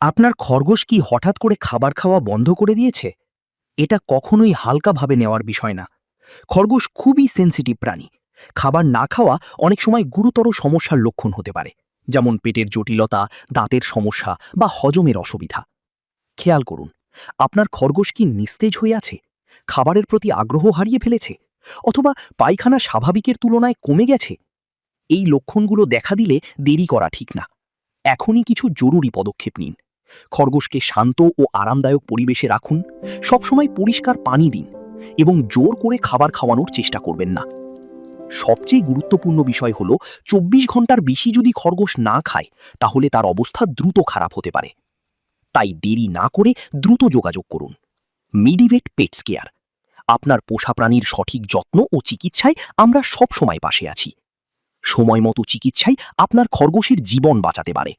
আপনার খরগোশ কি হঠাৎ করে খাবার খাওয়া বন্ধ করে দিয়েছে? এটা কখনোই হালকাভাবে নেওয়ার বিষয় না। খরগোশ খুবই সেনসিটিভ প্রাণী। খাবার না খাওয়া অনেক সময় গুরুতর সমস্যার লক্ষণ হতে পারে, যেমন পেটের জটিলতা, দাঁতের সমস্যা বা হজমের অসুবিধা। খেয়াল করুন, আপনার খরগোশ কি নিস্তেজ হয়ে আছে, খাবারের প্রতি আগ্রহ হারিয়ে ফেলেছে, অথবা পায়খানা স্বাভাবিকের তুলনায় কমে গেছে। এই লক্ষণগুলো দেখা দিলে দেরি করা ঠিক না। এখনই কিছু জরুরি পদক্ষেপ নিন। খরগোশকে শান্ত ও আরামদায়ক পরিবেশে রাখুন, সবসময় পরিষ্কার পানি দিন এবং জোর করে খাবার খাওয়ানোর চেষ্টা করবেন না। সবচেয়ে গুরুত্বপূর্ণ বিষয় হল, ২৪ ঘন্টার বেশি যদি খরগোশ না খায়, তাহলে তার অবস্থা দ্রুত খারাপ হতে পারে। তাই দেরি না করে দ্রুত যোগাযোগ করুন। মিডিভেট পেটস কেয়ার, আপনার পোষা প্রাণীর সঠিক যত্ন ও চিকিৎসায় আমরা সব সময় পাশে আছি। সময়মতো চিকিৎসাই আপনার খরগোশের জীবন বাঁচাতে পারে।